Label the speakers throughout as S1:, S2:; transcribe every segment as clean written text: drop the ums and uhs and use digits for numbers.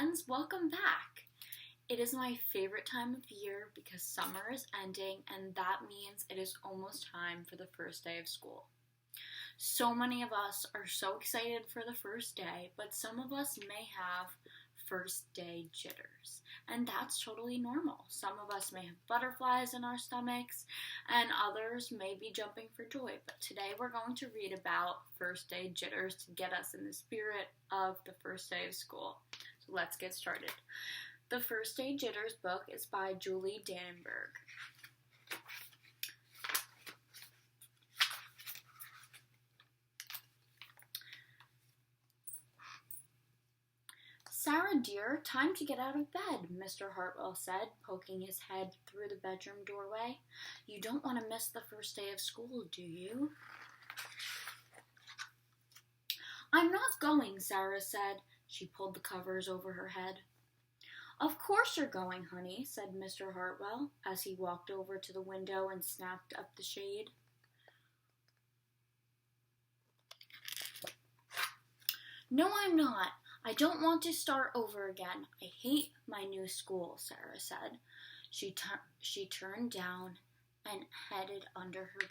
S1: friends, welcome back. It is my favorite time of year because summer is ending and that means it is almost time for the first day of school. So many of us are so excited for the first day, but some of us may have first day jitters, and that's totally normal. Some of us may have butterflies in our stomachs, and others may be jumping for joy, but today we're going to read about first day jitters to get us in the spirit of the first day of school. So let's get started. The First Day Jitters book is by Julie Danneberg. Sarah, dear, time to get out of bed, Mr. Hartwell said, poking his head through the bedroom doorway. You don't want to miss the first day of school, do you? I'm not going, Sarah said. She pulled the covers over her head. Of course you're going, honey, said Mr. Hartwell as he walked over to the window and snapped up the shade. No, I'm not. I don't want to start over again. I hate my new school, Sarah said. She turned down and headed under her bed.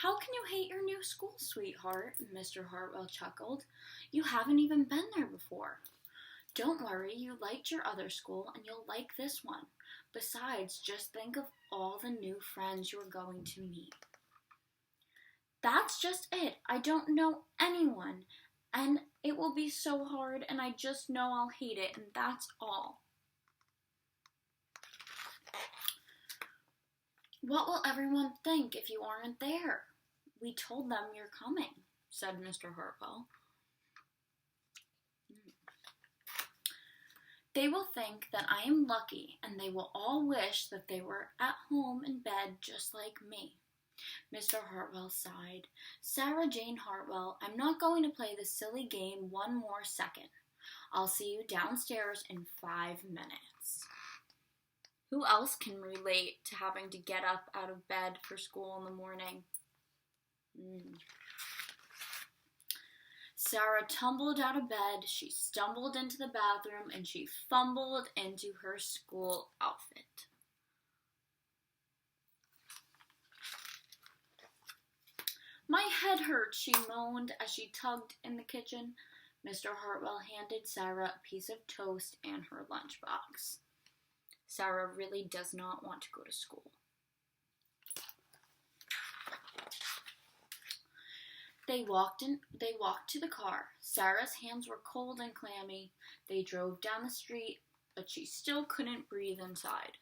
S1: How can you hate your new school, sweetheart? Mr. Hartwell chuckled. You haven't even been there before. Don't worry, you liked your other school and you'll like this one. Besides, just think of all the new friends you're going to meet. That's just it. I don't know anyone, and it will be so hard, and I just know I'll hate it, and that's all. What will everyone think if you aren't there? We told them you're coming, said Mr. Hartwell. They will think that I am lucky, and they will all wish that they were at home in bed just like me. Mr. Hartwell sighed. Sarah Jane Hartwell, I'm not going to play this silly game one more second. I'll see you downstairs in 5 minutes. Who else can relate to having to get up out of bed for school in the morning? Sarah tumbled out of bed, she stumbled into the bathroom, and she fumbled into her school outfit. My head hurts, she moaned as she tugged in the kitchen. Mr. Hartwell handed Sarah a piece of toast and her lunchbox. Sarah really does not want to go to school. They walked to the car. Sarah's hands were cold and clammy. They drove down the street, but she still couldn't breathe inside.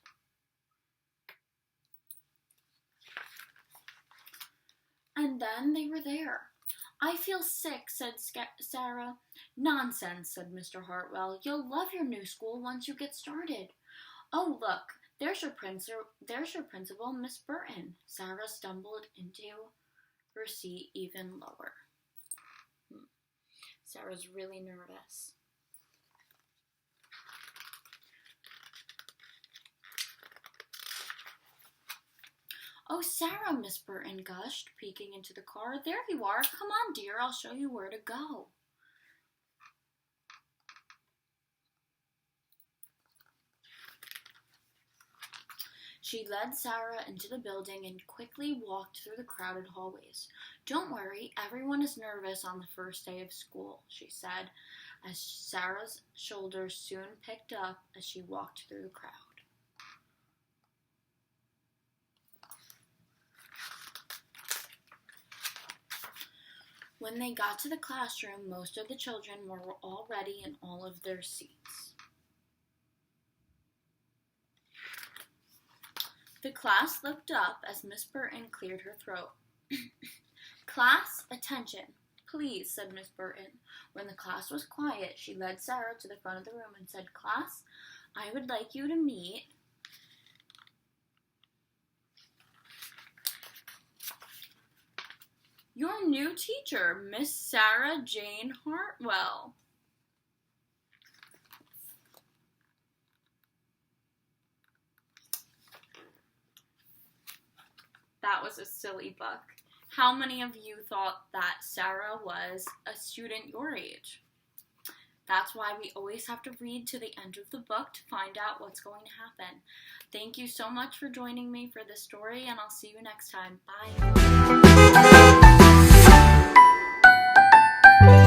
S1: And then they were there. I feel sick, said Sarah. Nonsense, said Mr. Hartwell. You'll love your new school once you get started. Oh, look, there's your principal, Miss Burton. Sarah stumbled into her seat even lower. Sarah's really nervous. Oh, Sarah, Miss Burton gushed, peeking into the car. There you are. Come on, dear. I'll show you where to go. She led Sarah into the building and quickly walked through the crowded hallways. Don't worry, everyone is nervous on the first day of school, she said, as Sarah's shoulders soon picked up as she walked through the crowd. When they got to the classroom, most of the children were already in all of their seats. The class looked up as Miss Burton cleared her throat. Class, attention, please, said Miss Burton. When the class was quiet, she led Sarah to the front of the room and said, Class, I would like you to meet your new teacher, Miss Sarah Jane Hartwell. That was a silly book. How many of you thought that Sarah was a student your age? That's why we always have to read to the end of the book to find out what's going to happen. Thank you so much for joining me for this story, and I'll see you next time. Bye.